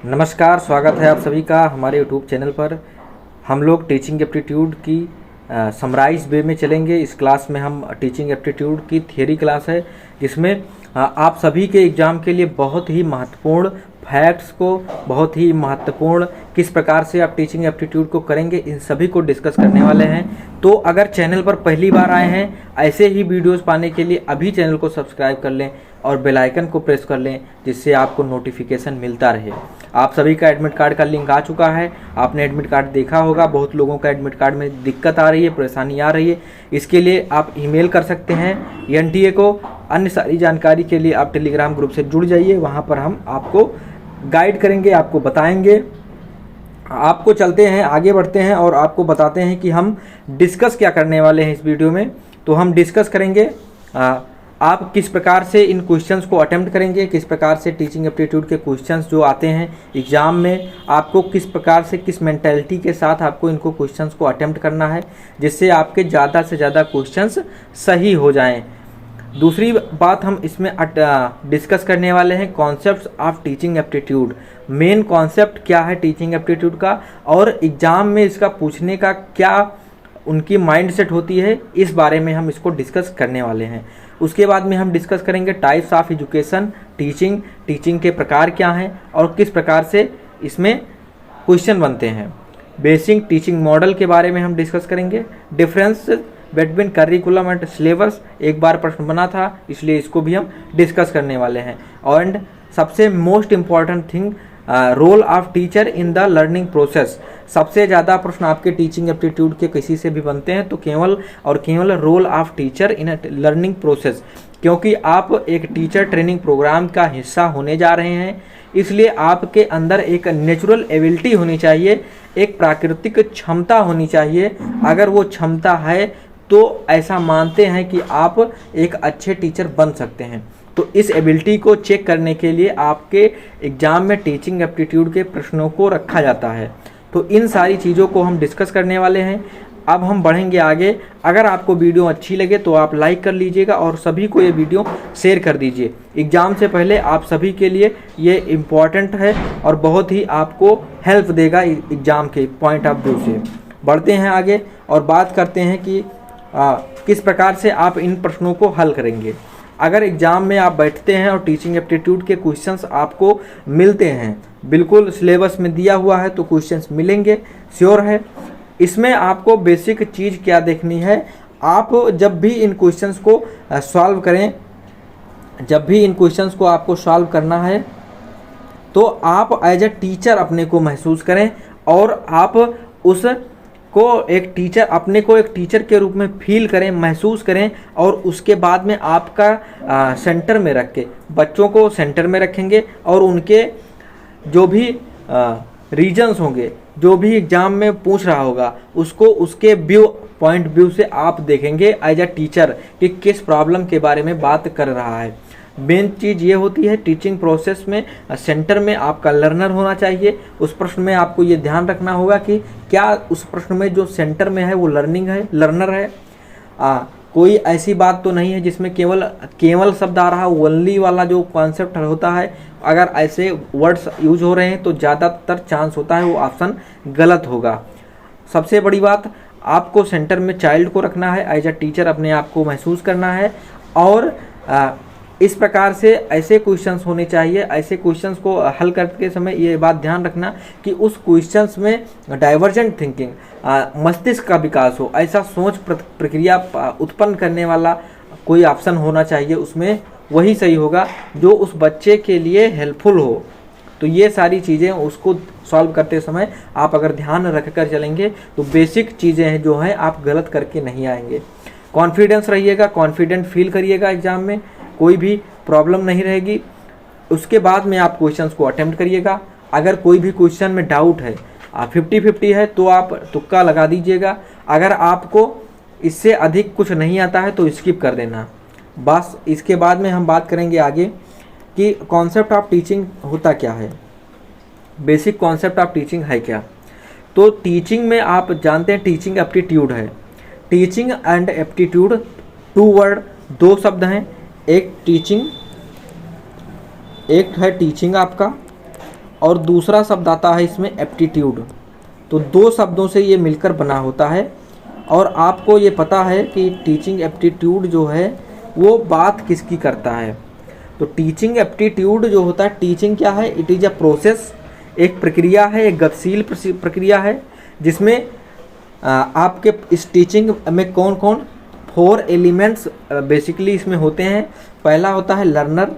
नमस्कार, स्वागत है आप सभी का हमारे यूट्यूब चैनल पर। हम लोग टीचिंग एप्टीट्यूड की समराइज वे में चलेंगे। इस क्लास में हम टीचिंग एप्टीट्यूड की थियरी क्लास है, जिसमें आप सभी के एग्ज़ाम के लिए बहुत ही महत्वपूर्ण फैक्ट्स को, बहुत ही महत्वपूर्ण किस प्रकार से आप टीचिंग एप्टीट्यूड को करेंगे, इन सभी को डिस्कस करने वाले हैं। तो अगर चैनल पर पहली बार आए हैं, ऐसे ही वीडियोस पाने के लिए अभी चैनल को सब्सक्राइब कर लें और बेल आइकन को प्रेस कर लें, जिससे आपको नोटिफिकेशन मिलता रहे। आप सभी का एडमिट कार्ड का लिंक आ चुका है, आपने एडमिट कार्ड देखा होगा। बहुत लोगों का एडमिट कार्ड में दिक्कत आ रही है, परेशानी आ रही है। इसके लिए आप ईमेल कर सकते हैं एनटीए को। अन्य सारी जानकारी के लिए आप टेलीग्राम ग्रुप से जुड़ जाइए, वहाँ पर हम आपको गाइड करेंगे, आपको बताएंगे। आपको चलते हैं, आगे बढ़ते हैं और आपको बताते हैं कि हम डिस्कस क्या करने वाले हैं इस वीडियो में। तो हम डिस्कस करेंगे आप किस प्रकार से इन क्वेश्चंस को अटेम्प्ट करेंगे, किस प्रकार से टीचिंग एप्टीट्यूड के क्वेश्चंस जो आते हैं एग्जाम में, आपको किस प्रकार से, किस मेंटालिटी के साथ आपको इनको क्वेश्चंस को अटेम्प्ट करना है, जिससे आपके ज़्यादा से ज़्यादा क्वेश्चंस सही हो जाएं। दूसरी बात हम इसमें डिस्कस करने वाले हैं concepts of teaching aptitude. Main concept क्या है टीचिंग एप्टीट्यूड का, और एग्ज़ाम में इसका पूछने का क्या उनकी माइंडसेट होती है, इस बारे में हम इसको डिस्कस करने वाले हैं। उसके बाद में हम डिस्कस करेंगे टाइप्स ऑफ एजुकेशन, टीचिंग के प्रकार क्या हैं और किस प्रकार से इसमें क्वेश्चन बनते हैं। बेसिक टीचिंग मॉडल के बारे में हम डिस्कस करेंगे। Difference between curriculum and syllabus, एक बार प्रश्न बना था, इसलिए इसको भी हम डिस्कस करने वाले हैं। एंड सबसे most important thing, role of teacher in the learning process. सबसे ज़्यादा प्रश्न आपके टीचिंग एप्टीट्यूड के किसी से भी बनते हैं तो केवल और केवल role of teacher in learning process, क्योंकि आप एक टीचर ट्रेनिंग प्रोग्राम का हिस्सा होने जा रहे हैं, इसलिए आपके अंदर एक नेचुरल एबिलिटी होनी चाहिए, एक प्राकृतिक क्षमता होनी चाहिए। अगर वो क्षमता है तो ऐसा मानते हैं कि आप एक अच्छे टीचर बन सकते हैं। तो इस एबिलिटी को चेक करने के लिए आपके एग्ज़ाम में टीचिंग एप्टीट्यूड के प्रश्नों को रखा जाता है। तो इन सारी चीज़ों को हम डिस्कस करने वाले हैं। अब हम बढ़ेंगे आगे। अगर आपको वीडियो अच्छी लगे तो आप लाइक कर लीजिएगा और सभी को ये वीडियो शेयर कर दीजिए। एग्ज़ाम से पहले आप सभी के लिए ये इम्पॉर्टेंट है और बहुत ही आपको हेल्प देगा एग्ज़ाम के पॉइंट ऑफ व्यू से। बढ़ते हैं आगे और बात करते हैं कि किस प्रकार से आप इन प्रश्नों को हल करेंगे। अगर एग्ज़ाम में आप बैठते हैं और टीचिंग एप्टीट्यूड के क्वेश्चंस आपको मिलते हैं, बिल्कुल सिलेबस में दिया हुआ है तो क्वेश्चंस मिलेंगे, श्योर है। इसमें आपको बेसिक चीज़ क्या देखनी है, आप जब भी इन क्वेश्चंस को सॉल्व करें, जब भी इन क्वेश्चंस को आपको सॉल्व करना है तो आप एज ए टीचर अपने को महसूस करें और आप अपने को एक टीचर के रूप में फील करें, महसूस करें। और उसके बाद में आपका सेंटर में रख के, बच्चों को सेंटर में रखेंगे और उनके जो भी रीजन्स होंगे, जो भी एग्ज़ाम में पूछ रहा होगा, उसको उसके पॉइंट व्यू से आप देखेंगे एज अ टीचर कि किस प्रॉब्लम के बारे में बात कर रहा है। मेन चीज़ ये होती है टीचिंग प्रोसेस में, सेंटर में आपका लर्नर होना चाहिए। उस प्रश्न में आपको ये ध्यान रखना होगा कि क्या उस प्रश्न में जो सेंटर में है वो लर्नर है। कोई ऐसी बात तो नहीं है जिसमें केवल शब्द आ रहा, ओनली वाला जो कॉन्सेप्ट होता है। अगर ऐसे वर्ड्स यूज हो रहे हैं तो ज़्यादातर चांस होता है वो ऑप्शन गलत होगा। सबसे बड़ी बात, आपको सेंटर में चाइल्ड को रखना है, एज अ टीचर अपने आप को महसूस करना है। और इस प्रकार से ऐसे क्वेश्चंस होने चाहिए। ऐसे क्वेश्चंस को हल करते समय ये बात ध्यान रखना कि उस क्वेश्चंस में डाइवर्जेंट थिंकिंग, मस्तिष्क का विकास हो, ऐसा सोच प्रक्रिया उत्पन्न करने वाला कोई ऑप्शन होना चाहिए। उसमें वही सही होगा जो उस बच्चे के लिए हेल्पफुल हो। तो ये सारी चीज़ें उसको सॉल्व करते समय आप अगर ध्यान रख कर चलेंगे तो बेसिक चीज़ें हैं जो हैं आप गलत करके नहीं आएंगे। कॉन्फिडेंस रहिएगा, कॉन्फिडेंट फील करिएगा, एग्ज़ाम में कोई भी प्रॉब्लम नहीं रहेगी। उसके बाद में आप क्वेश्चंस को अटेम्प्ट करिएगा। अगर कोई भी क्वेश्चन में डाउट है, 50-50 है, तो आप तुक्का लगा दीजिएगा। अगर आपको इससे अधिक कुछ नहीं आता है तो स्किप कर देना बस। इसके बाद में हम बात करेंगे आगे कि कॉन्सेप्ट ऑफ टीचिंग होता क्या है, बेसिक कॉन्सेप्ट ऑफ टीचिंग है क्या। तो टीचिंग में आप जानते हैं टीचिंग एप्टीट्यूड है। टीचिंग एंड एप्टीट्यूड 2 वर्ड, 2 शब्द हैं। एक है टीचिंग आपका, और दूसरा शब्द आता है इसमें एप्टीट्यूड। तो दो शब्दों से ये मिलकर बना होता है। और आपको ये पता है कि टीचिंग एप्टीट्यूड जो है वो बात किसकी करता है। तो टीचिंग एप्टीट्यूड जो होता है, टीचिंग क्या है, इट इज़ अ प्रोसेस, एक प्रक्रिया है, एक गतिशील प्रक्रिया है, जिसमें आपके इस टीचिंग में कौन कौन 4 एलिमेंट्स बेसिकली इसमें होते हैं। पहला होता है लर्नर,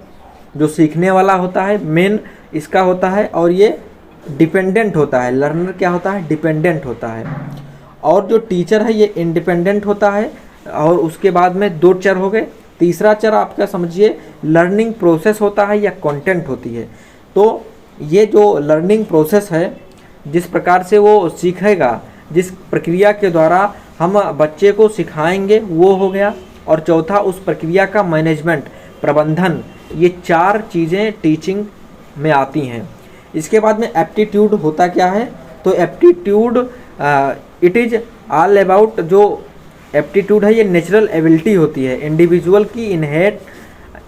जो सीखने वाला होता है, मेन इसका होता है। और ये डिपेंडेंट होता है, लर्नर क्या होता है, डिपेंडेंट होता है। और जो टीचर है ये इंडिपेंडेंट होता है। और उसके बाद में 2 चर हो गए। तीसरा चर आपका समझिए लर्निंग प्रोसेस होता है या कंटेंट होती है। तो ये जो लर्निंग प्रोसेस है, जिस प्रकार से वो सीखेगा, जिस प्रक्रिया के द्वारा हम बच्चे को सिखाएंगे, वो हो गया। और चौथा उस प्रक्रिया का मैनेजमेंट, प्रबंधन, ये 4 चीज़ें टीचिंग में आती हैं। इसके बाद में एप्टीट्यूड होता क्या है, तो aptitude it is all about, जो एप्टीट्यूड है ये नेचुरल एबिलिटी होती है, इंडिविजुअल की इनहेट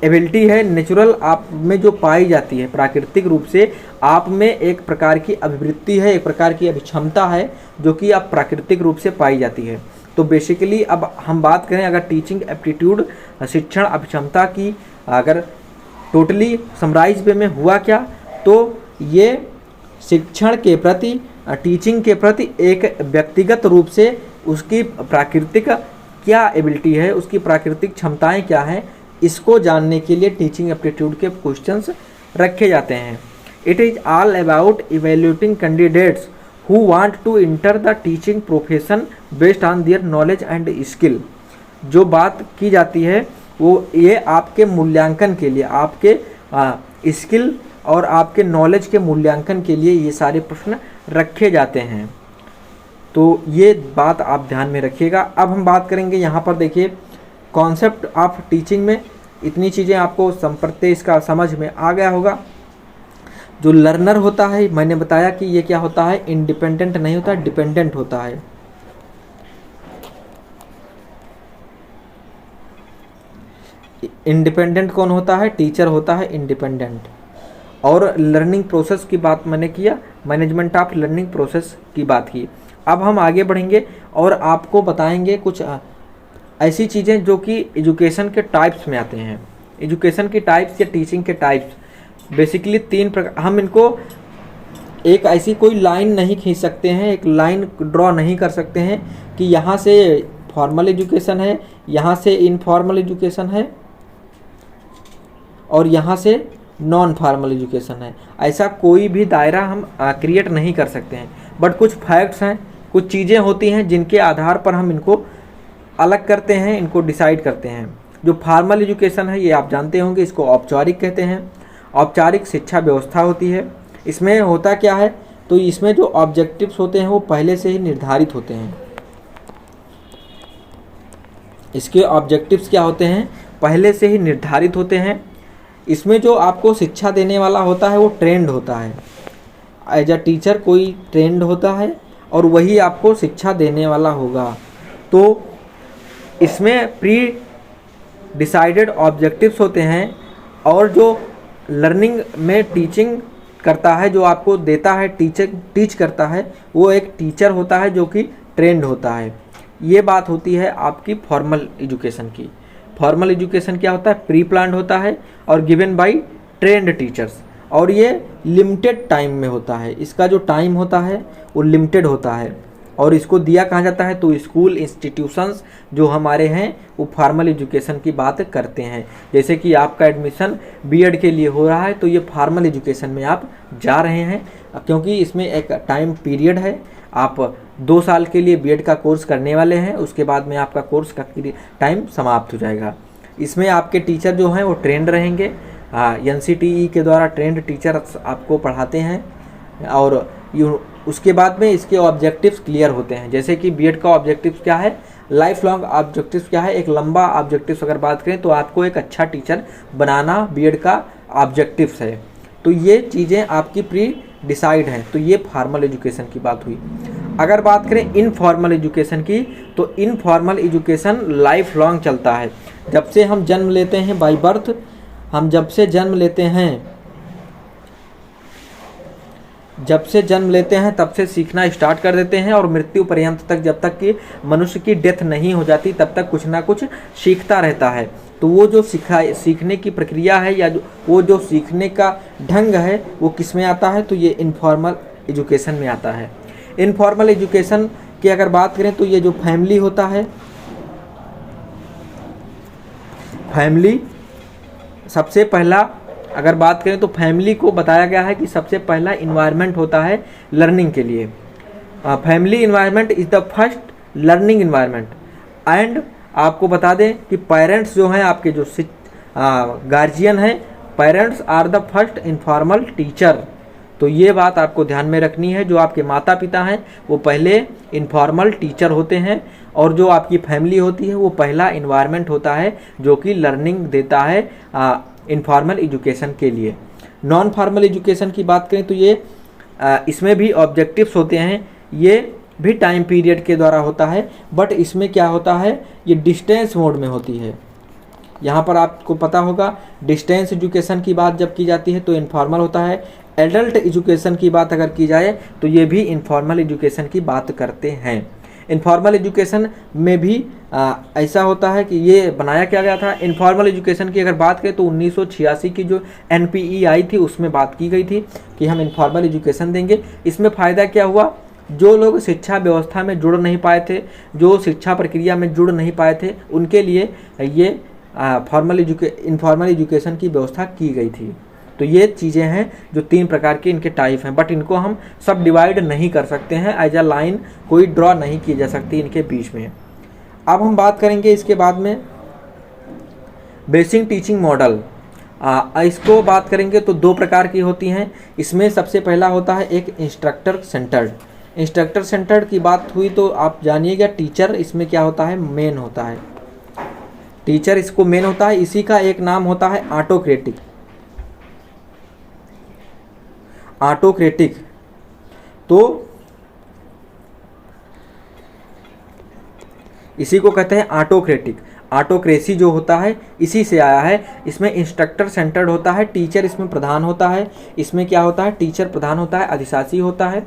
एबिलिटी है, नेचुरल आप में जो पाई जाती है, प्राकृतिक रूप से आप में एक प्रकार की अभिवृत्ति है, एक प्रकार की अभिक्षमता है जो कि आप प्राकृतिक रूप से पाई जाती है। तो बेसिकली अब हम बात करें अगर टीचिंग एप्टीट्यूड शिक्षण अभिक्षमता की, अगर टोटली समराइज वे में हुआ क्या, तो ये शिक्षण के प्रति, टीचिंग के प्रति एक व्यक्तिगत रूप से उसकी प्राकृतिक क्या एबिलिटी है, उसकी प्राकृतिक क्षमताएं क्या हैं, इसको जानने के लिए टीचिंग एप्टीट्यूड के क्वेश्चंस रखे जाते हैं। It is all about evaluating candidates who want to enter the teaching profession based on their knowledge and skill. जो बात की जाती है वो ये आपके मूल्यांकन के लिए, आपके स्किल और आपके नॉलेज के मूल्यांकन के लिए ये सारे प्रश्न रखे जाते हैं। तो ये बात आप ध्यान में रखिएगा। अब हम बात करेंगे यहाँ पर, देखिए कॉन्सेप्ट ऑफ टीचिंग में इतनी चीज़ें आपको संप्रत्य इसका समझ में आ गया होगा। जो लर्नर होता है, मैंने बताया कि ये क्या होता है, इंडिपेंडेंट नहीं होता, डिपेंडेंट होता है। इंडिपेंडेंट कौन होता है, टीचर होता है इंडिपेंडेंट। और लर्निंग प्रोसेस की बात मैंने किया, मैनेजमेंट ऑफ लर्निंग प्रोसेस की बात की। अब हम आगे बढ़ेंगे और आपको बताएंगे कुछ ऐसी चीज़ें जो कि एजुकेशन के टाइप्स में आते हैं। एजुकेशन की टाइप्स या टीचिंग के टाइप्स बेसिकली 3 प्रकार, हम इनको एक ऐसी कोई लाइन नहीं खींच सकते हैं, एक लाइन ड्रॉ नहीं कर सकते हैं कि यहाँ से फॉर्मल एजुकेशन है, यहाँ से इनफॉर्मल एजुकेशन है और यहाँ से नॉन फॉर्मल एजुकेशन है। ऐसा कोई भी दायरा हम क्रिएट नहीं कर सकते हैं। बट कुछ फैक्ट्स हैं, कुछ चीज़ें होती हैं जिनके आधार पर हम इनको अलग करते हैं, इनको डिसाइड करते हैं। जो फॉर्मल एजुकेशन है ये आप जानते होंगे, इसको औपचारिक कहते हैं। औपचारिक शिक्षा व्यवस्था होती है। इसमें होता क्या है, तो इसमें जो ऑब्जेक्टिव्स होते हैं वो पहले से ही निर्धारित होते हैं। इसके ऑब्जेक्टिव्स क्या होते हैं, पहले से ही निर्धारित होते हैं। इसमें जो आपको शिक्षा देने वाला होता है वो ट्रेंड होता है, एज अ टीचर कोई ट्रेंड होता है और वही आपको शिक्षा देने वाला होगा। तो इसमें प्री डिसाइडेड ऑब्जेक्टिव्स होते हैं। और जो लर्निंग में टीचिंग करता है, जो आपको देता है, टीच करता है, वो एक टीचर होता है जो कि ट्रेंड होता है। ये बात होती है आपकी फॉर्मल एजुकेशन की। फॉर्मल एजुकेशन क्या होता है, प्री प्लान्ड होता है और गिवन बाय ट्रेंड टीचर्स, और ये लिमिटेड टाइम में होता है। इसका जो टाइम होता है वो लिमिटेड होता है और इसको दिया कहाँ जाता है, तो स्कूल इंस्टीट्यूशंस जो हमारे हैं वो फॉर्मल एजुकेशन की बात करते हैं। जैसे कि आपका एडमिशन बीएड के लिए हो रहा है तो ये फॉर्मल एजुकेशन में आप जा रहे हैं, क्योंकि इसमें एक टाइम पीरियड है। आप 2 साल के लिए बीएड का कोर्स करने वाले हैं, उसके बाद में आपका कोर्स का टाइम समाप्त हो जाएगा। इसमें आपके टीचर जो हैं वो ट्रेंड रहेंगे, NCTE के द्वारा ट्रेंड टीचर आपको पढ़ाते हैं। और उसके बाद में इसके ऑब्जेक्टिव्स क्लियर होते हैं। जैसे कि बीएड का ऑब्जेक्टिव्स क्या है, लाइफ लॉन्ग ऑब्जेक्टिव्स क्या है, एक लंबा ऑब्जेक्टिव्स अगर बात करें तो आपको एक अच्छा टीचर बनाना बीएड का ऑब्जेक्टिव्स है। तो ये चीज़ें आपकी प्री डिसाइड हैं। तो ये फॉर्मल एजुकेशन की बात हुई। अगर बात करें इनफॉर्मल एजुकेशन की, तो इनफॉर्मल एजुकेशन लाइफ लॉन्ग चलता है। जब से हम जन्म लेते हैं बाय बर्थ, हम जब से जन्म लेते हैं जब से जन्म लेते हैं तब से सीखना स्टार्ट कर देते हैं और मृत्यु पर्यंत तक, जब तक कि मनुष्य की डेथ नहीं हो जाती तब तक कुछ ना कुछ सीखता रहता है। तो वो जो सीखने की प्रक्रिया है या वो जो सीखने का ढंग है वो किस में आता है, तो ये इनफॉर्मल एजुकेशन में आता है। इनफॉर्मल एजुकेशन की अगर बात करें तो ये जो फैमिली होता है, फैमिली सबसे पहला अगर बात करें तो फैमिली को बताया गया है कि सबसे पहला इन्वायरमेंट होता है लर्निंग के लिए। Family environment is the first learning environment. And आपको बता दें कि पेरेंट्स जो हैं आपके जो गार्जियन हैं, parents are the first informal teacher. तो ये बात आपको ध्यान में रखनी है, जो आपके माता पिता हैं वो पहले इनफॉर्मल टीचर होते हैं और जो आपकी फैमिली होती है वो पहला इन्वायरमेंट होता है जो कि लर्निंग देता है इनफॉर्मल एजुकेशन के लिए। नॉन फॉर्मल एजुकेशन की बात करें तो ये इसमें भी ऑब्जेक्टिव्स होते हैं, ये भी टाइम पीरियड के द्वारा होता है, बट इसमें क्या होता है, ये डिस्टेंस मोड में होती है। यहाँ पर आपको पता होगा डिस्टेंस एजुकेशन की बात जब की जाती है तो इनफॉर्मल होता है। एडल्ट एजुकेशन की बात अगर की जाए तो ये भी इनफॉर्मल एजुकेशन की बात करते हैं। इनफॉर्मल एजुकेशन में भी ऐसा होता है कि ये बनाया क्या गया था। इनफॉर्मल एजुकेशन की अगर बात करें तो 1986 की जो NPE आई थी उसमें बात की गई थी कि हम इनफॉर्मल एजुकेशन देंगे। इसमें फ़ायदा क्या हुआ, जो लोग शिक्षा व्यवस्था में जुड़ नहीं पाए थे, जो शिक्षा प्रक्रिया में जुड़ नहीं पाए थे, उनके लिए ये इनफॉर्मल एजुकेशन की व्यवस्था की गई थी। तो ये चीज़ें हैं जो 3 प्रकार के इनके टाइप हैं, बट इनको हम सब डिवाइड नहीं कर सकते हैं, एज अ लाइन कोई ड्रॉ नहीं की जा सकती इनके बीच में। अब हम बात करेंगे इसके बाद में बेसिक टीचिंग मॉडल। इसको बात करेंगे तो 2 प्रकार की होती हैं। इसमें सबसे पहला होता है एक इंस्ट्रक्टर सेंटर्ड। इंस्ट्रक्टर सेंटर्ड की बात हुई तो आप जानिएगा टीचर इसमें क्या होता है, मेन होता है। टीचर इसको मेन होता है। इसी का एक नाम होता है ऑटोक्रेटिक। ऑटोक्रेटिक तो इसी को कहते हैं ऑटोक्रेटिक। ऑटोक्रेसी जो होता है इसी से आया है। इसमें इंस्ट्रक्टर सेंटर्ड होता है, टीचर इसमें प्रधान होता है। इसमें क्या होता है, टीचर प्रधान होता है, अधिशासी होता है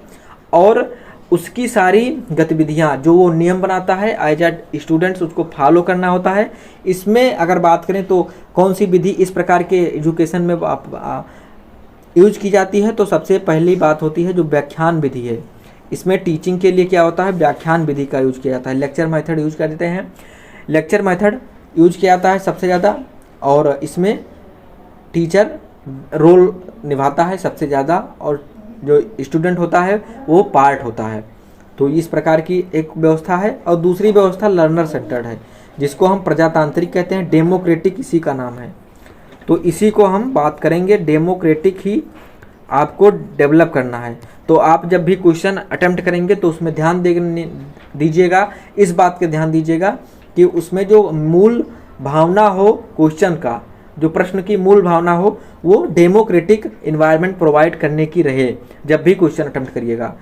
और उसकी सारी गतिविधियां जो वो नियम बनाता है एज अ स्टूडेंट्स उसको फॉलो करना होता है। इसमें अगर बात करें तो कौन सी विधि इस प्रकार के एजुकेशन में यूज की जाती है, तो सबसे पहली बात होती है जो व्याख्यान विधि है। इसमें टीचिंग के लिए क्या होता है, व्याख्यान विधि का यूज किया जाता है। लेक्चर मेथड यूज कर देते हैं, लेक्चर मेथड यूज किया जाता है सबसे ज़्यादा, और इसमें टीचर रोल निभाता है सबसे ज़्यादा और जो स्टूडेंट होता है वो पार्ट होता है। तो इस प्रकार की एक व्यवस्था है। और दूसरी व्यवस्था लर्नर सेंटर्ड है, जिसको हम प्रजातांत्रिक कहते हैं। डेमोक्रेटिक इसी का नाम है। तो इसी को हम बात करेंगे, डेमोक्रेटिक ही आपको डेवलप करना है। तो आप जब भी क्वेश्चन अटेम्प्ट करेंगे तो उसमें ध्यान दीजिएगा, इस बात के ध्यान दीजिएगा कि उसमें जो मूल भावना हो क्वेश्चन का, जो प्रश्न की मूल भावना हो वो डेमोक्रेटिक इन्वायरमेंट प्रोवाइड करने की रहे जब भी क्वेश्चन अटेम्प्ट करिएगा।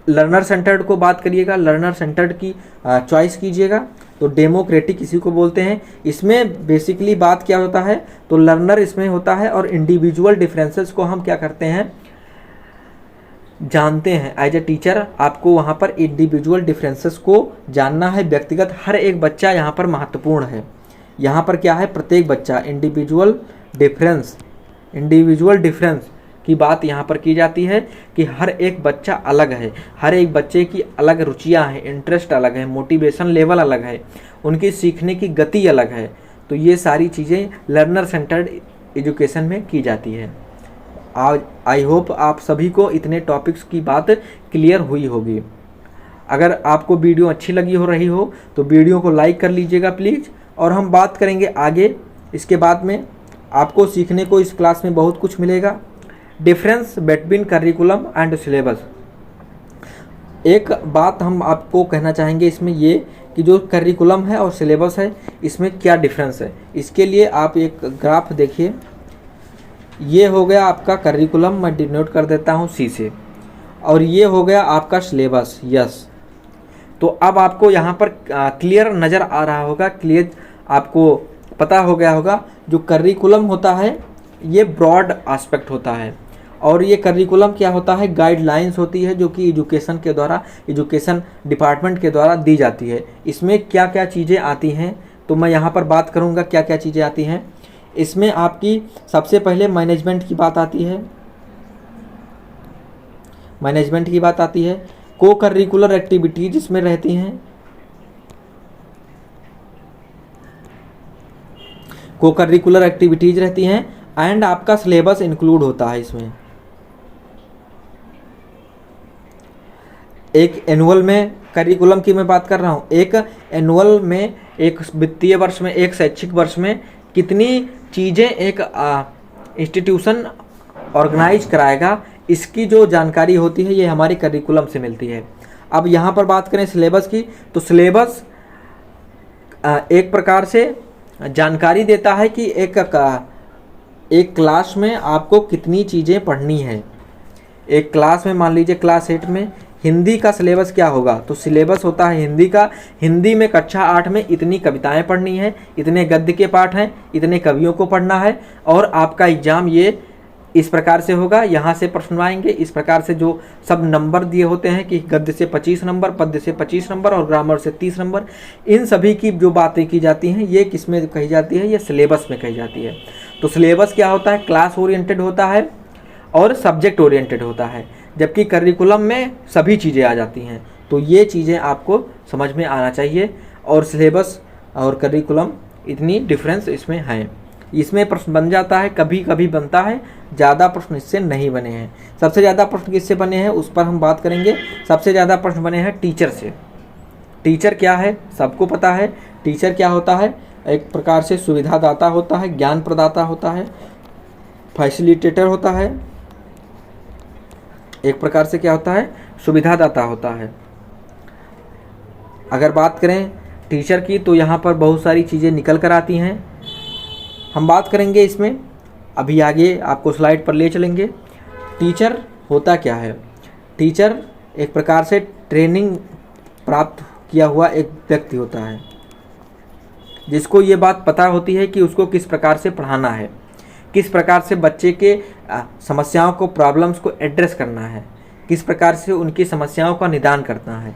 लर्नर सेंटर्ड को बात करिएगा, लर्नर सेंटर्ड की चॉइस कीजिएगा। तो डेमोक्रेटिक इसी को बोलते हैं। इसमें बेसिकली बात क्या होता है, तो लर्नर इसमें होता है और इंडिविजुअल डिफरेंसेस को हम क्या करते हैं, जानते हैं। एज ए टीचर आपको वहाँ पर इंडिविजुअल डिफरेंसेस को जानना है। व्यक्तिगत हर एक बच्चा यहाँ पर महत्वपूर्ण है। यहाँ पर क्या है, प्रत्येक बच्चा इंडिविजुअल डिफरेंस की बात यहाँ पर की जाती है कि हर एक बच्चा अलग है, हर एक बच्चे की अलग रुचियाँ हैं, इंटरेस्ट अलग है, मोटिवेशन लेवल अलग है, उनकी सीखने की गति अलग है। तो ये सारी चीज़ें लर्नर सेंटर्ड एजुकेशन में की जाती है। आई होप आप सभी को इतने टॉपिक्स की बात क्लियर हुई होगी। अगर आपको वीडियो अच्छी लगी हो रही हो तो वीडियो को लाइक कर लीजिएगा प्लीज़। और हम बात करेंगे आगे, इसके बाद में आपको सीखने को इस क्लास में बहुत कुछ मिलेगा। Difference between curriculum and syllabus. एक बात हम आपको कहना चाहेंगे इसमें ये कि जो करिकुलम है और सिलेबस है इसमें क्या डिफरेंस है। इसके लिए आप एक ग्राफ देखिए, ये हो गया आपका करिकुलम, मैं डिनोट कर देता हूँ C से, और ये हो गया आपका सिलेबस यस। तो अब आपको यहाँ पर क्लियर नज़र आ रहा होगा, क्लियर आपको पता हो गया होगा। जो करिकुलम होता है ये ब्रॉड एस्पेक्ट होता है और ये करिकुलम क्या होता है, गाइडलाइंस होती है जो कि एजुकेशन डिपार्टमेंट के द्वारा दी जाती है। इसमें क्या क्या चीज़ें आती हैं, तो मैं यहाँ पर बात करूँगा क्या क्या चीज़ें आती हैं। इसमें आपकी सबसे पहले मैनेजमेंट की बात आती है, को करिकुलर एक्टिविटीज इसमें रहती हैं, एंड आपका सिलेबस इंक्लूड होता है इसमें। एक एनुअल में करिकुलम की मैं बात कर रहा हूँ, एक एनुअल में, एक वित्तीय वर्ष में, एक शैक्षिक वर्ष में कितनी चीज़ें एक इंस्टीट्यूशन ऑर्गेनाइज कराएगा, इसकी जो जानकारी होती है ये हमारी करिकुलम से मिलती है। अब यहाँ पर बात करें सिलेबस की, तो सिलेबस एक प्रकार से जानकारी देता है कि एक क्लास में आपको कितनी चीज़ें पढ़नी है। एक क्लास में मान लीजिए क्लास 8 में हिंदी का सिलेबस क्या होगा, तो सिलेबस होता है हिंदी का, हिंदी में कक्षा 8 में इतनी कविताएं पढ़नी है, इतने गद्य के पाठ हैं, इतने कवियों को पढ़ना है, और आपका एग्जाम ये इस प्रकार से होगा, यहाँ से प्रश्न आएंगे, इस प्रकार से जो सब नंबर दिए होते हैं कि गद्य से 25 नंबर, पद्य से 25 नंबर और ग्रामर से 30 नंबर, इन सभी की जो बातें की जाती हैं ये किस में कही जाती है, ये सिलेबस में कही जाती है। तो सिलेबस क्या होता है, क्लास ओरिएंटेड होता है और सब्जेक्ट ओरिएंटेड होता है, जबकि करिकुलम में सभी चीज़ें आ जाती हैं। तो ये चीज़ें आपको समझ में आना चाहिए, और सिलेबस और करिकुलम इतनी डिफरेंस इसमें है। इसमें प्रश्न बन जाता है, कभी कभी बनता है, ज़्यादा प्रश्न इससे नहीं बने हैं। सबसे ज़्यादा प्रश्न किससे बने हैं उस पर हम बात करेंगे। सबसे ज़्यादा प्रश्न बने हैं टीचर से। टीचर क्या है सबको पता है, टीचर क्या होता है, एक प्रकार से सुविधादाता होता है, ज्ञान प्रदाता होता है, फैसिलिटेटर होता है, एक प्रकार से क्या होता है, सुविधादाता होता है। अगर बात करें टीचर की तो यहाँ पर बहुत सारी चीज़ें निकल कर आती हैं, हम बात करेंगे इसमें, अभी आगे आपको स्लाइड पर ले चलेंगे। टीचर होता क्या है, टीचर एक प्रकार से ट्रेनिंग प्राप्त किया हुआ एक व्यक्ति होता है, जिसको ये बात पता होती है कि उसको किस प्रकार से पढ़ाना है, किस प्रकार से बच्चे के समस्याओं को, प्रॉब्लम्स को एड्रेस करना है, किस प्रकार से उनकी समस्याओं का निदान करना है।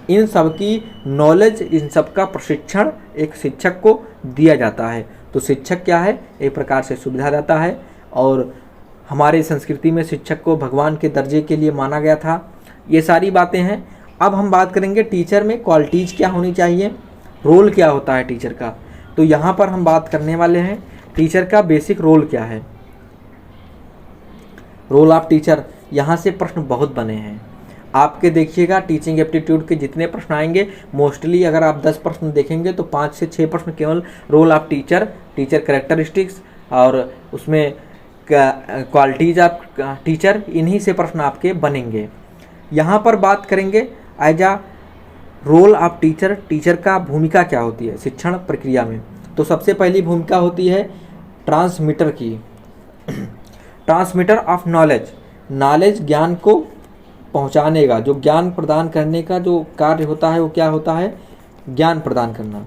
इन सब की नॉलेज, इन सब का प्रशिक्षण एक शिक्षक को दिया जाता है। तो शिक्षक क्या है, एक प्रकार से सुविधादाता है, और हमारे संस्कृति में शिक्षक को भगवान के दर्जे के लिए माना गया था। ये सारी बातें हैं। अब हम बात करेंगे टीचर में क्वालिटीज़ क्या होनी चाहिए, रोल क्या होता है टीचर का। तो यहाँ पर हम बात करने वाले हैं टीचर का बेसिक रोल क्या है। रोल ऑफ टीचर, यहाँ से प्रश्न बहुत बने हैं आपके। देखिएगा टीचिंग एप्टीट्यूड के जितने प्रश्न आएंगे, मोस्टली अगर आप 10 प्रश्न देखेंगे तो 5 से 6 प्रश्न केवल role of teacher, teacher characteristics और उसमें क्वालिटीज ऑफ टीचर, इन्हीं से प्रश्न आपके बनेंगे। यहाँ पर बात करेंगे as a role of teacher, teacher का भूमिका क्या होती है शिक्षण प्रक्रिया में। तो सबसे पहली भूमिका होती है ट्रांसमीटर की, ट्रांसमीटर ऑफ नॉलेज, नॉलेज ज्ञान को पहुंचाने का, जो ज्ञान प्रदान करने का जो कार्य होता है वो क्या होता है, ज्ञान प्रदान करना।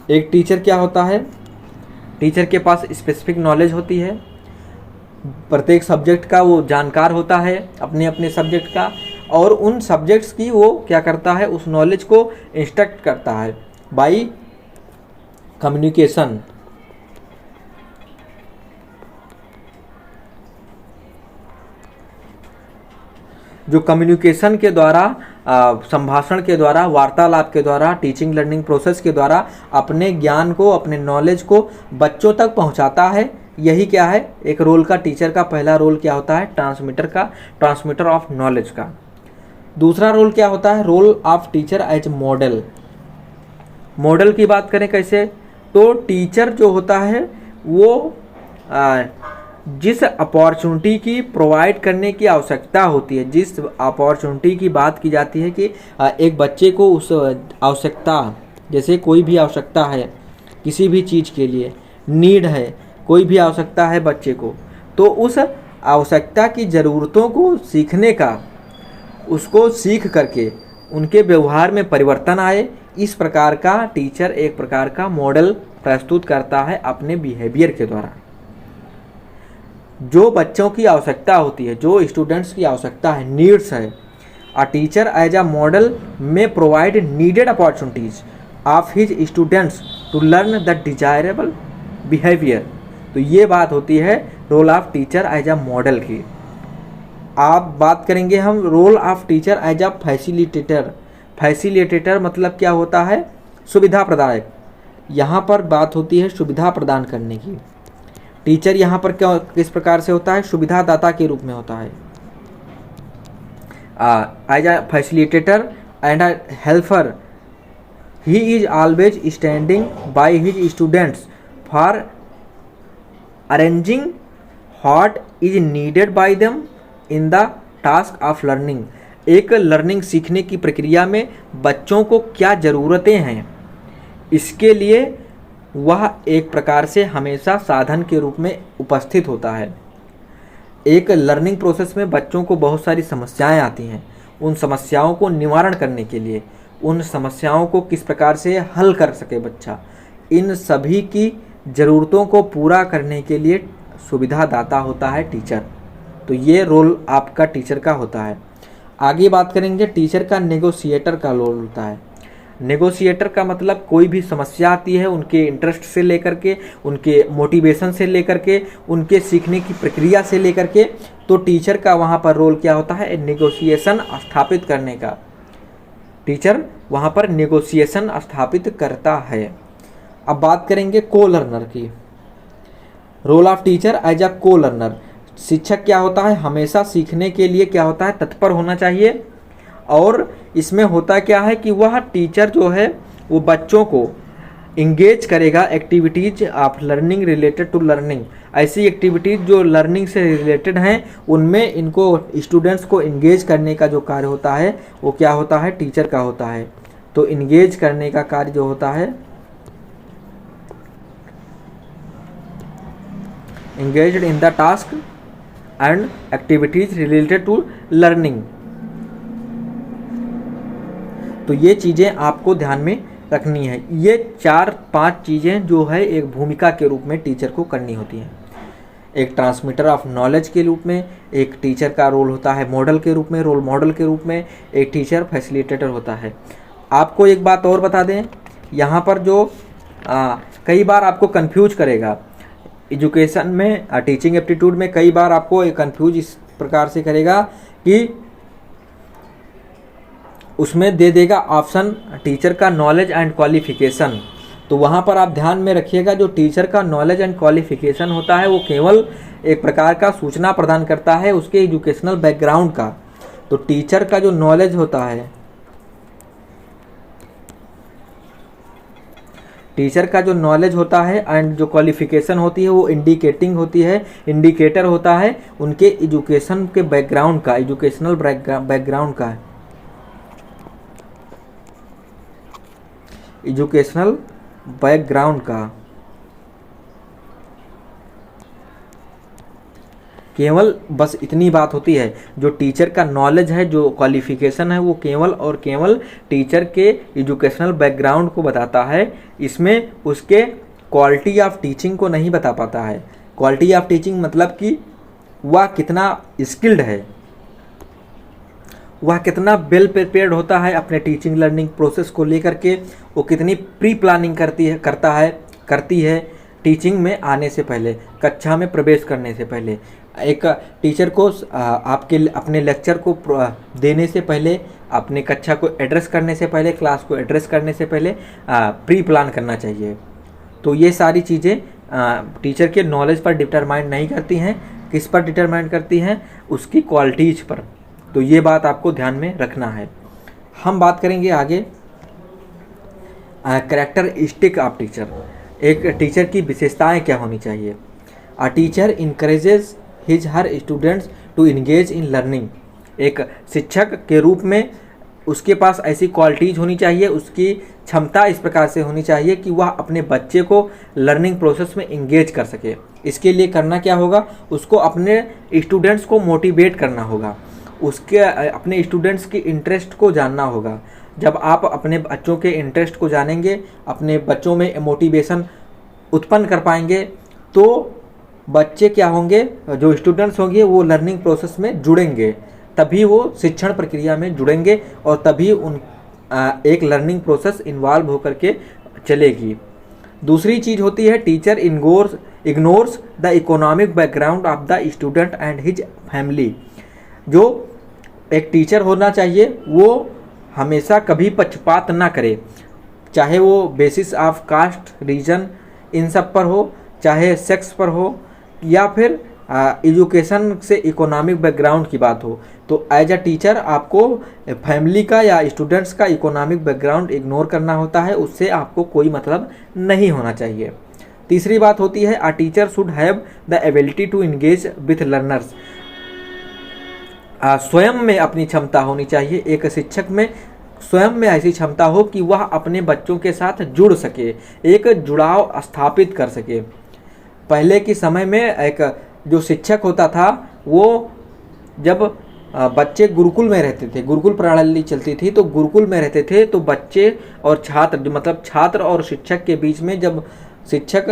एक टीचर क्या होता है, टीचर के पास स्पेसिफिक नॉलेज होती है, प्रत्येक सब्जेक्ट का वो जानकार होता है, अपने अपने सब्जेक्ट का, और उन सब्जेक्ट्स की वो क्या करता है, उस नॉलेज को इंस्ट्रक्ट करता है बाय कम्युनिकेशन। जो कम्युनिकेशन के द्वारा, संभाषण के द्वारा, वार्तालाप के द्वारा, टीचिंग लर्निंग प्रोसेस के द्वारा अपने ज्ञान को, अपने नॉलेज को बच्चों तक पहुंचाता है। यही क्या है, एक रोल का, टीचर का पहला रोल क्या होता है, ट्रांसमीटर का, ट्रांसमीटर ऑफ नॉलेज का। दूसरा रोल क्या होता है, role of teacher as model. Model की बात करें कैसे, तो टीचर जो होता है वो जिस अपॉर्चुनिटी की प्रोवाइड करने की आवश्यकता होती है, जिस अपॉर्चुनिटी की बात की जाती है कि एक बच्चे को उस आवश्यकता, जैसे कोई भी आवश्यकता है किसी भी चीज़ के लिए, नीड है, कोई भी आवश्यकता है बच्चे को, तो उस आवश्यकता की ज़रूरतों को सीखने का, उसको सीख करके उनके व्यवहार में परिवर्तन आए, इस प्रकार का टीचर एक प्रकार का मॉडल प्रस्तुत करता है अपने बिहेवियर के द्वारा। जो बच्चों की आवश्यकता होती है, जो स्टूडेंट्स की आवश्यकता है, नीड्स है, a teacher as a model में provide needed opportunities of his students to learn the desirable behaviour. तो ये बात होती है role of teacher as a model की। आप बात करेंगे हम role of teacher as a facilitator. Facilitator मतलब क्या होता है? सुविधा प्रदायक। यहाँ पर बात होती है सुविधा प्रदान करने की। टीचर यहाँ पर क्या किस प्रकार से होता है? सुविधादाता के रूप में होता है। As a facilitator and a helper he is always standing by his students for arranging what is needed by them in the task of learning. एक लर्निंग सीखने की प्रक्रिया में बच्चों को क्या ज़रूरतें हैं, इसके लिए वह एक प्रकार से हमेशा साधन के रूप में उपस्थित होता है। एक लर्निंग प्रोसेस में बच्चों को बहुत सारी समस्याएं आती हैं। उन समस्याओं को निवारण करने के लिए, उन समस्याओं को किस प्रकार से हल कर सके बच्चा, इन सभी की ज़रूरतों को पूरा करने के लिए सुविधादाता होता है टीचर। तो ये रोल आपका टीचर का होता है। आगे बात करेंगे टीचर का नेगोशिएटर का रोल होता है। नेगोशिएटर का मतलब कोई भी समस्या आती है, उनके इंटरेस्ट से लेकर के, उनके मोटिवेशन से लेकर के, उनके सीखने की प्रक्रिया से लेकर के, तो टीचर का वहाँ पर रोल क्या होता है? नेगोशिएशन स्थापित करने का। टीचर वहाँ पर नेगोशिएशन स्थापित करता है। अब बात करेंगे को लर्नर की। Role of teacher as a co learner. शिक्षक क्या होता है? हमेशा सीखने के लिए क्या होता है? तत्पर होना चाहिए। और इसमें होता क्या है कि वह टीचर जो है वो बच्चों को इंगेज करेगा activities of learning related to learning. ऐसी एक्टिविटीज जो लर्निंग से रिलेटेड हैं, उनमें इनको स्टूडेंट्स को इंगेज करने का जो कार्य होता है वो क्या होता है? टीचर का होता है। तो इंगेज करने का कार्य जो होता है, engaged in the task and activities related to learning। तो ये चीज़ें आपको ध्यान में रखनी है। ये 4-5 चीज़ें जो है एक भूमिका के रूप में टीचर को करनी होती हैं। एक ट्रांसमीटर ऑफ नॉलेज के रूप में एक टीचर का रोल होता है, मॉडल के रूप में, रोल मॉडल के रूप में एक टीचर फैसिलिटेटर होता है। आपको एक बात और बता दें, यहाँ पर जो कई बार आपको कंफ्यूज करेगा एजुकेशन में, टीचिंग एप्टीट्यूड में कई बार आपको कंफ्यूज इस प्रकार से करेगा कि उसमें दे देगा ऑप्शन टीचर का नॉलेज एंड क्वालिफिकेशन। तो वहाँ पर आप ध्यान में रखिएगा, जो टीचर का नॉलेज एंड क्वालिफिकेशन होता है वो केवल एक प्रकार का सूचना प्रदान करता है उसके एजुकेशनल बैकग्राउंड का। तो टीचर का जो नॉलेज होता है, टीचर का जो नॉलेज होता है एंड जो क्वालिफिकेशन होती है वो इंडिकेटिंग होती है, इंडिकेटर होता है उनके एजुकेशन के बैकग्राउंड का, एजुकेशनल बैकग्राउंड का, एजुकेशनल बैकग्राउंड का। केवल बस इतनी बात होती है, जो टीचर का नॉलेज है, जो क्वालिफिकेशन है, वो केवल और केवल टीचर के एजुकेशनल बैकग्राउंड को बताता है। इसमें उसके क्वालिटी ऑफ टीचिंग को नहीं बता पाता है। क्वालिटी ऑफ टीचिंग मतलब कि वह कितना स्किल्ड है, वह कितना वेल प्रिपेयर्ड होता है अपने टीचिंग लर्निंग प्रोसेस को लेकर के, वो कितनी प्री प्लानिंग करती है टीचिंग में आने से पहले, कक्षा में प्रवेश करने से पहले। एक टीचर को अपने लेक्चर को देने से पहले, अपने कक्षा को एड्रेस करने से पहले, क्लास को एड्रेस करने से पहले प्री प्लान करना चाहिए। तो ये सारी चीज़ें टीचर के नॉलेज पर डिटरमाइन नहीं करती हैं। किस पर डिटरमाइन करती हैं? उसकी क्वालिटीज़ पर। तो ये बात आपको ध्यान में रखना है। हम बात करेंगे आगे कैरेक्टरिस्टिक ऑफ टीचर। एक टीचर की विशेषताएं क्या होनी चाहिए? A teacher encourages his her students to engage in learning. एक शिक्षक के रूप में उसके पास ऐसी क्वालिटीज़ होनी चाहिए, उसकी क्षमता इस प्रकार से होनी चाहिए कि वह अपने बच्चे को लर्निंग प्रोसेस में इंगेज कर सके। इसके लिए करना क्या होगा? उसको अपने स्टूडेंट्स को मोटिवेट करना होगा, उसके अपने स्टूडेंट्स की इंटरेस्ट को जानना होगा। जब आप अपने बच्चों के इंटरेस्ट को जानेंगे, अपने बच्चों में मोटिवेशन उत्पन्न कर पाएंगे, तो बच्चे क्या होंगे, जो स्टूडेंट्स होंगे वो लर्निंग प्रोसेस में जुड़ेंगे, तभी वो शिक्षण प्रक्रिया में जुड़ेंगे और तभी उन एक लर्निंग प्रोसेस इन्वॉल्व होकर के चलेगी। दूसरी चीज़ होती है teacher ignores the economic background of the student and his family. जो एक टीचर होना चाहिए वो हमेशा कभी पक्षपात ना करे, चाहे वो बेसिस ऑफ कास्ट, रीजन, इन सब पर हो, चाहे सेक्स पर हो, या फिर एजुकेशन से इकोनॉमिक बैकग्राउंड की बात हो। तो एज अ टीचर आपको फैमिली का या स्टूडेंट्स का इकोनॉमिक बैकग्राउंड इग्नोर करना होता है, उससे आपको कोई मतलब नहीं होना चाहिए। तीसरी बात होती है a teacher should have the ability to engage with learners. स्वयं में अपनी क्षमता होनी चाहिए, एक शिक्षक में स्वयं में ऐसी क्षमता हो कि वह अपने बच्चों के साथ जुड़ सके, एक जुड़ाव स्थापित कर सके। पहले के समय में एक जो शिक्षक होता था वो जब बच्चे गुरुकुल में रहते थे, गुरुकुल प्रणाली चलती थी, तो गुरुकुल में रहते थे तो बच्चे और छात्र, जो मतलब छात्र और शिक्षक के बीच में जब शिक्षक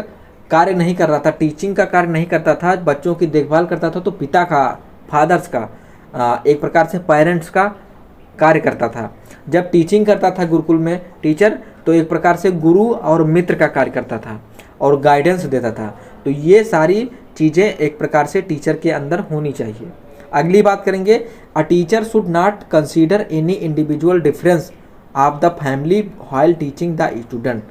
कार्य नहीं कर रहा था, टीचिंग का कार्य नहीं करता था, बच्चों की देखभाल करता था, तो पिता का, फादर्स का, एक प्रकार से पेरेंट्स का कार्य करता था। जब टीचिंग करता था गुरुकुल में टीचर, तो एक प्रकार से गुरु और मित्र का कार्य करता था और गाइडेंस देता था। तो ये सारी चीज़ें एक प्रकार से टीचर के अंदर होनी चाहिए। अगली बात करेंगे अ teacher should not consider any individual difference of the family while teaching the student.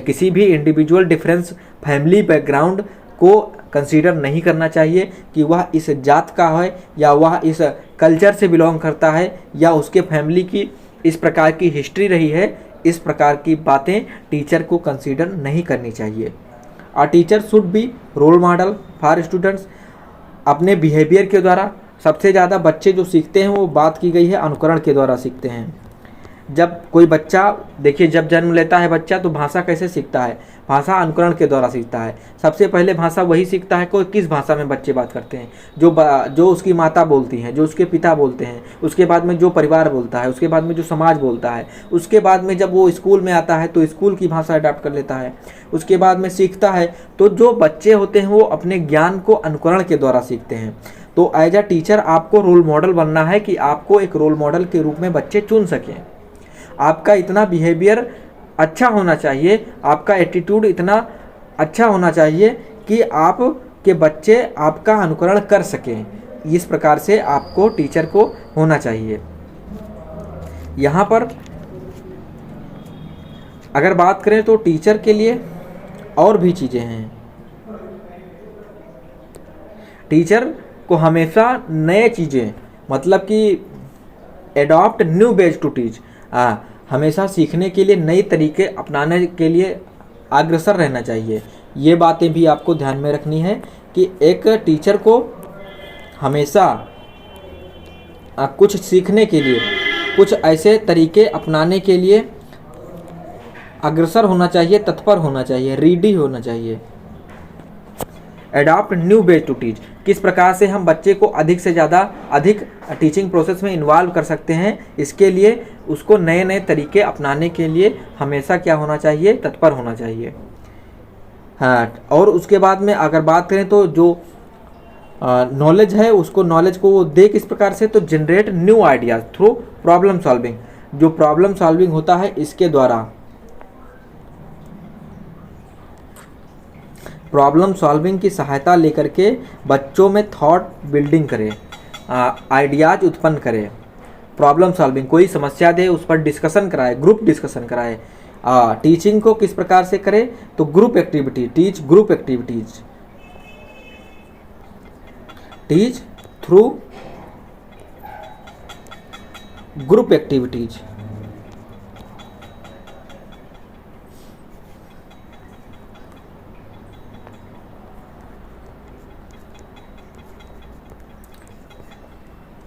किसी भी इंडिविजुअल डिफरेंस फैमिली बैकग्राउंड को कंसीडर नहीं करना चाहिए कि वह इस जात का है या वह इस कल्चर से बिलोंग करता है या उसके फैमिली की इस प्रकार की हिस्ट्री रही है। इस प्रकार की बातें टीचर को कंसीडर नहीं करनी चाहिए। A teacher should be role model for students. अपने बिहेवियर के द्वारा सबसे ज़्यादा बच्चे जो सीखते हैं वो बात की गई है अनुकरण के द्वारा सीखते हैं। जब कोई बच्चा, देखिए जब जन्म लेता है बच्चा तो भाषा कैसे सीखता है, भाषा अनुकरण के द्वारा सीखता है। सबसे पहले भाषा वही सीखता है कोई किस भाषा में बच्चे बात करते हैं, जो उसकी माता बोलती हैं, जो उसके पिता बोलते हैं, उसके बाद में जो परिवार बोलता है, उसके बाद में जो समाज बोलता है, उसके बाद में जब वो स्कूल में आता है तो स्कूल की भाषा अडॉप्ट कर लेता है, उसके बाद में सीखता है। तो जो बच्चे होते हैं वो अपने ज्ञान को अनुकरण के द्वारा सीखते हैं। तो एज अ टीचर आपको रोल मॉडल बनना है कि आपको एक रोल मॉडल के रूप में बच्चे चुन सकें। आपका इतना बिहेवियर अच्छा होना चाहिए, आपका एटीट्यूड इतना अच्छा होना चाहिए कि आप के बच्चे आपका अनुकरण कर सकें। इस प्रकार से आपको टीचर को होना चाहिए। यहाँ पर अगर बात करें तो टीचर के लिए और भी चीज़ें हैं। टीचर को हमेशा नए चीज़ें, मतलब कि adopt new ways to teach, हमेशा सीखने के लिए नई तरीके अपनाने के लिए अग्रसर रहना चाहिए। ये बातें भी आपको ध्यान में रखनी है कि एक टीचर को हमेशा कुछ सीखने के लिए, कुछ ऐसे तरीके अपनाने के लिए अग्रसर होना चाहिए, तत्पर होना चाहिए, रेडी होना चाहिए। Adopt new ways to teach, किस प्रकार से हम बच्चे को अधिक से ज़्यादा अधिक टीचिंग प्रोसेस में इन्वॉल्व कर सकते हैं, इसके लिए उसको नए नए तरीके अपनाने के लिए हमेशा क्या होना चाहिए, तत्पर होना चाहिए। हाँ, और उसके बाद में अगर बात करें तो जो नॉलेज है उसको, नॉलेज को वो दे किस प्रकार से, तो generate new ideas through problem solving. जो प्रॉब्लम सॉल्विंग होता है इसके द्वारा, प्रॉब्लम सॉल्विंग की सहायता लेकर के बच्चों में थॉट बिल्डिंग करे, आइडियाज उत्पन्न करे। प्रॉब्लम सॉल्विंग, कोई समस्या दे उस पर डिस्कशन कराए, ग्रुप डिस्कशन कराए। टीचिंग को किस प्रकार से करे, तो group activity, teach group activities, teach through group activities.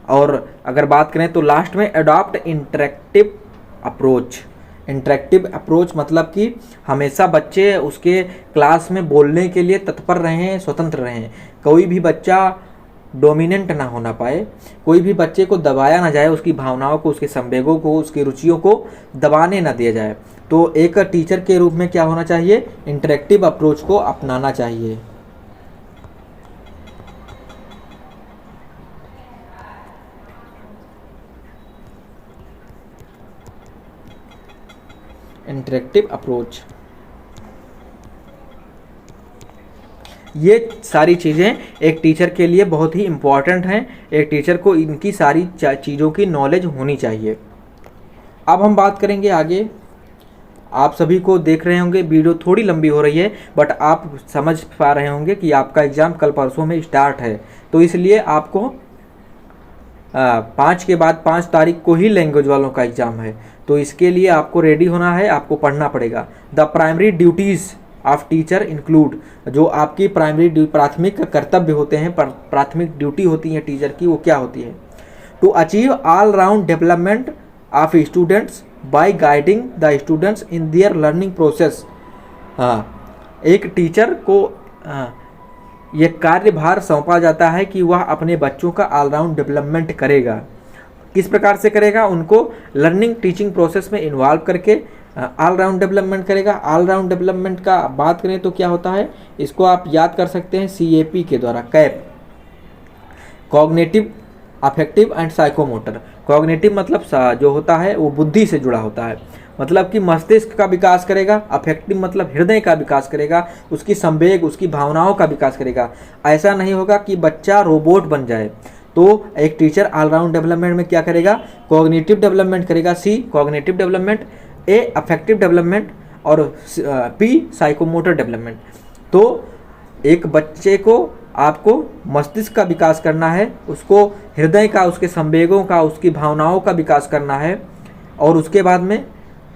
और अगर बात करें तो लास्ट में adopt interactive approach. Interactive approach मतलब कि हमेशा बच्चे उसके क्लास में बोलने के लिए तत्पर रहें, स्वतंत्र रहें। कोई भी बच्चा डोमिनेंट ना होना पाए, कोई भी बच्चे को दबाया ना जाए, उसकी भावनाओं को, उसके संवेगों को, उसकी रुचियों को दबाने ना दिया जाए। तो एक टीचर के रूप में क्या होना चाहिए, इंटरेक्टिव अप्रोच को अपनाना चाहिए। Interactive approach. ये सारी चीज़ें एक टीचर के लिए बहुत ही इम्पॉर्टेंट हैं। एक टीचर को इनकी सारी चीज़ों की नॉलेज होनी चाहिए। अब हम बात करेंगे आगे। आप सभी को देख रहे होंगे वीडियो थोड़ी लंबी हो रही है, बट आप समझ पा रहे होंगे कि आपका एग्ज़ाम कल परसों में स्टार्ट है, तो इसलिए आपको 5 के बाद 5 तारीख को ही लैंग्वेज वालों का एग्ज़ाम है। तो इसके लिए आपको रेडी होना है, आपको पढ़ना पड़ेगा। The primary duties of teacher include, जो आपकी प्राथमिक कर्तव्य होते हैं, प्राथमिक ड्यूटी होती है टीचर की, वो क्या होती है? To achieve all round development of students by guiding the students in their learning process. हाँ, एक टीचर को ये कार्यभार सौंपा जाता है कि वह अपने बच्चों का ऑलराउंड डेवलपमेंट करेगा। किस प्रकार से करेगा? उनको लर्निंग टीचिंग प्रोसेस में इन्वॉल्व करके ऑल राउंड डेवलपमेंट करेगा। ऑल राउंड डेवलपमेंट का बात करें तो क्या होता है, इसको आप याद कर सकते हैं CAP के द्वारा, cap, cognitive, affective and psychomotor. Cognitive मतलब जो होता है वो बुद्धि से जुड़ा होता है, मतलब कि मस्तिष्क का विकास करेगा। अफेक्टिव मतलब हृदय का विकास करेगा, उसकी संवेग, उसकी भावनाओं का विकास करेगा। ऐसा नहीं होगा कि बच्चा रोबोट बन जाए। तो एक टीचर ऑलराउंड डेवलपमेंट में क्या करेगा? कॉग्निटिव डेवलपमेंट करेगा, C cognitive development, A affective development और P साइकोमोटर डेवलपमेंट। तो एक बच्चे को आपको मस्तिष्क का विकास करना है, उसको हृदय का, उसके संवेगों का, उसकी भावनाओं का विकास करना है, और उसके बाद में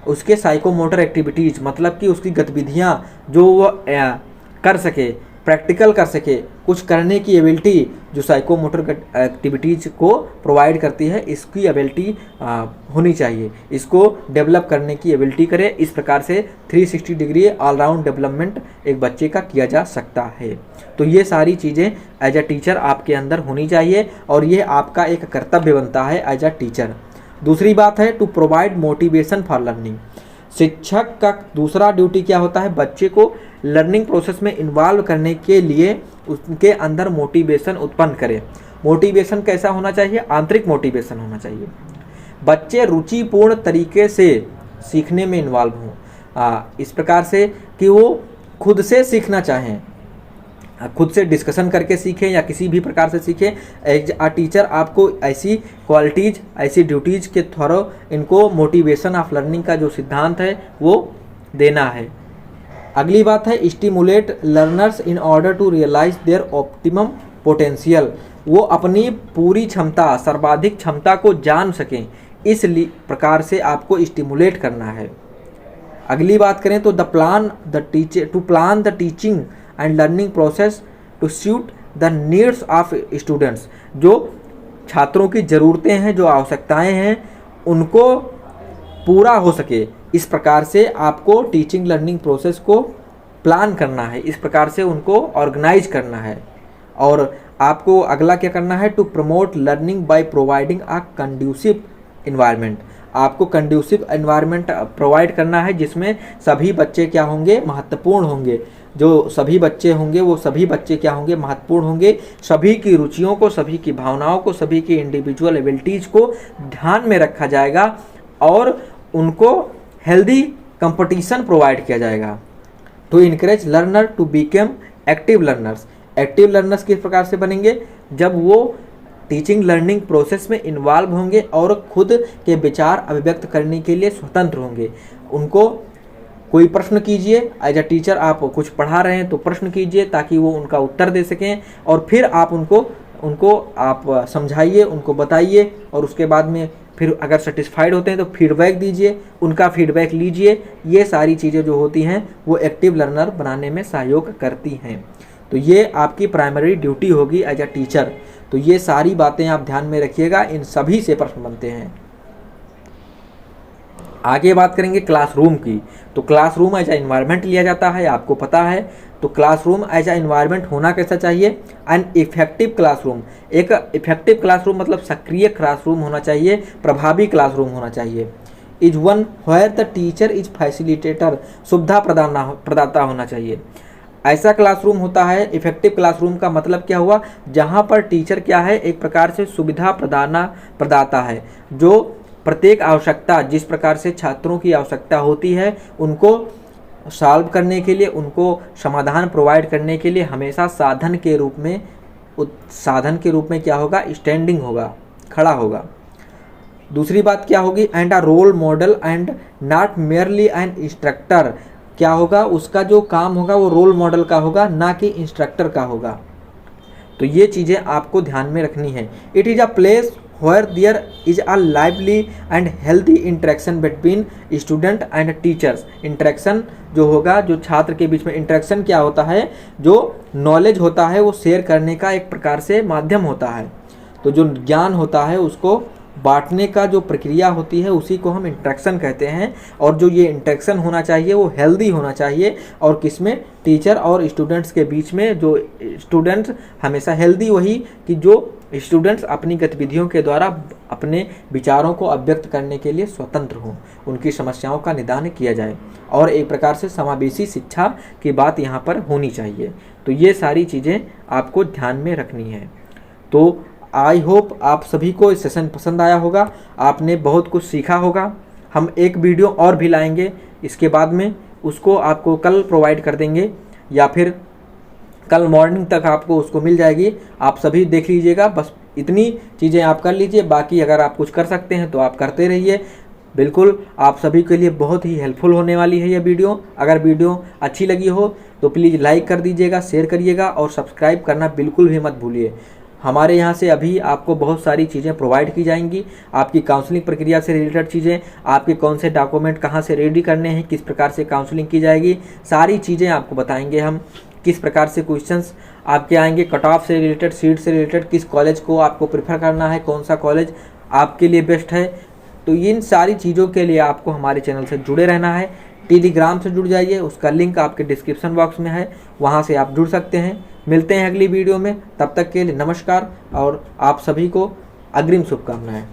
उसके साइकोमोटर एक्टिविटीज़, मतलब कि उसकी गतिविधियाँ जो वो कर सके, प्रैक्टिकल कर सके, कुछ करने की एबिलिटी जो साइकोमोटर एक्टिविटीज़ को प्रोवाइड करती है, इसकी एबिलिटी होनी चाहिए। इसको डेवलप करने की एबिलिटी करे। इस प्रकार से 360 डिग्री ऑलराउंड डेवलपमेंट एक बच्चे का किया जा सकता है। तो ये सारी चीज़ें एज अ टीचर आपके अंदर होनी चाहिए, और ये आपका एक कर्तव्य बनता है एज अ टीचर। दूसरी बात है to provide motivation for learning. शिक्षक का दूसरा ड्यूटी क्या होता है? बच्चे को लर्निंग प्रोसेस में इन्वॉल्व करने के लिए उसके अंदर मोटिवेशन उत्पन्न करें। मोटिवेशन कैसा होना चाहिए? आंतरिक मोटिवेशन होना चाहिए। बच्चे रुचिपूर्ण तरीके से सीखने में इन्वॉल्व हों, इस प्रकार से कि वो खुद से सीखना चाहें, खुद से डिस्कशन करके सीखें या किसी भी प्रकार से सीखें। एज अ टीचर आपको ऐसी क्वालिटीज़, ऐसी ड्यूटीज़ के थ्रू इनको मोटिवेशन ऑफ लर्निंग का जो सिद्धांत है वो देना है। अगली बात है stimulate learners in order to realise their optimum potential. वो अपनी पूरी क्षमता, सर्वाधिक क्षमता को जान सकें, इस प्रकार से आपको स्टिमुलेट करना है। अगली बात करें तो to plan the teaching and learning process to suit the needs of students. जो छात्रों की ज़रूरतें हैं, जो आवश्यकताएं हैं, उनको पूरा हो सके, इस प्रकार से आपको टीचिंग लर्निंग प्रोसेस को प्लान करना है, इस प्रकार से उनको ऑर्गेनाइज करना है। और आपको अगला क्या करना है? To promote learning by providing a conducive environment. आपको कंड्यूसिव इन्वायरमेंट प्रोवाइड करना है जिसमें सभी बच्चे क्या होंगे? महत्वपूर्ण होंगे। जो सभी बच्चे होंगे वो सभी बच्चे क्या होंगे? महत्वपूर्ण होंगे। सभी की रुचियों को, सभी की भावनाओं को, सभी की इंडिविजुअल एबिलिटीज़ को ध्यान में रखा जाएगा और उनको हेल्दी कंपटीशन प्रोवाइड किया जाएगा। To encourage learner to become active learners. Active learners किस प्रकार से बनेंगे? जब वो टीचिंग लर्निंग प्रोसेस में इन्वॉल्व होंगे और खुद के विचार अभिव्यक्त करने के लिए स्वतंत्र होंगे। उनको कोई प्रश्न कीजिए, एज अ टीचर आप कुछ पढ़ा रहे हैं तो प्रश्न कीजिए ताकि वो उनका उत्तर दे सकें, और फिर आप उनको आप समझाइए, उनको बताइए, और उसके बाद में फिर अगर सेटिस्फाइड होते हैं तो फीडबैक दीजिए, उनका फीडबैक लीजिए। ये सारी चीज़ें जो होती हैं वो एक्टिव लर्नर बनाने में सहयोग करती हैं। तो ये आपकी प्राइमरी ड्यूटी होगी एज अ टीचर। तो ये सारी बातें आप ध्यान में रखिएगा, इन सभी से प्रश्न बनते हैं। आगे बात करेंगे क्लासरूम की। तो क्लासरूम एज अ इन्वायरमेंट लिया जाता है, आपको पता है। तो क्लासरूम एज अ इन्वायरमेंट होना कैसा चाहिए? An effective classroom. एक इफेक्टिव क्लासरूम मतलब सक्रिय क्लासरूम होना चाहिए, प्रभावी क्लासरूम होना चाहिए। Is one where the teacher is facilitator. सुविधा प्रदाता होना चाहिए। ऐसा क्लासरूम होता है, इफेक्टिव क्लासरूम का मतलब क्या हुआ? जहाँ पर टीचर क्या है? एक प्रकार से सुविधा प्रदाता है, जो प्रत्येक आवश्यकता जिस प्रकार से छात्रों की आवश्यकता होती है उनको सॉल्व करने के लिए, उनको समाधान प्रोवाइड करने के लिए हमेशा साधन के रूप में क्या होगा, स्टैंडिंग होगा, खड़ा होगा। दूसरी बात क्या होगी, and a role model and not merely an instructor. क्या होगा, उसका जो काम होगा वो रोल मॉडल का होगा, ना कि इंस्ट्रक्टर का होगा। तो ये चीज़ें आपको ध्यान में रखनी है। It is a place where there is a lively and healthy interaction between student and teachers। Interaction जो होगा, जो छात्र के बीच में इंटरेक्शन क्या होता है, जो नॉलेज होता है वो शेयर करने का एक प्रकार से माध्यम होता है। तो जो ज्ञान होता है उसको बांटने का जो प्रक्रिया होती है उसी को हम इंटरेक्शन कहते हैं। और जो ये इंटरेक्शन होना चाहिए वो हेल्दी होना चाहिए। और किसमें, टीचर और स्टूडेंट्स के बीच में। जो स्टूडेंट्स हमेशा हेल्दी वही कि जो स्टूडेंट्स अपनी गतिविधियों के द्वारा अपने विचारों को अभिव्यक्त करने के लिए स्वतंत्र हों, उनकी समस्याओं का निदान किया जाए और एक प्रकार से समावेशी शिक्षा की बात यहाँ पर होनी चाहिए। तो ये सारी चीज़ें आपको ध्यान में रखनी है। तो आई होप आप सभी को इस सेशन पसंद आया होगा, आपने बहुत कुछ सीखा होगा। हम एक वीडियो और भी लाएंगे इसके बाद में, उसको आपको कल प्रोवाइड कर देंगे या फिर कल मॉर्निंग तक आपको उसको मिल जाएगी। आप सभी देख लीजिएगा, बस इतनी चीज़ें आप कर लीजिए। बाकी अगर आप कुछ कर सकते हैं तो आप करते रहिए। बिल्कुल आप सभी के लिए बहुत ही हेल्पफुल होने वाली है ये वीडियो। अगर वीडियो अच्छी लगी हो तो प्लीज़ लाइक कर दीजिएगा, शेयर करिएगा और सब्सक्राइब करना बिल्कुल भी मत भूलिए। हमारे यहाँ से अभी आपको बहुत सारी चीज़ें प्रोवाइड की जाएंगी। आपकी काउंसलिंग प्रक्रिया से रिलेटेड चीज़ें, आपके कौन से डॉक्यूमेंट कहाँ से रेडी करने हैं, किस प्रकार से काउंसलिंग की जाएगी, सारी चीज़ें आपको बताएंगे हम। किस प्रकार से क्वेश्चंस आपके आएंगे, कट ऑफ से रिलेटेड, सीट से रिलेटेड, किस कॉलेज को आपको प्रेफर करना है, कौन सा कॉलेज आपके लिए बेस्ट है। तो इन सारी चीज़ों के लिए आपको हमारे चैनल से जुड़े रहना है। टेलीग्राम से जुड़ जाइए, उसका लिंक आपके डिस्क्रिप्शन बॉक्स में है, वहाँ से आप जुड़ सकते हैं। मिलते हैं अगली वीडियो में, तब तक के लिए नमस्कार और आप सभी को अग्रिम शुभकामनाएं।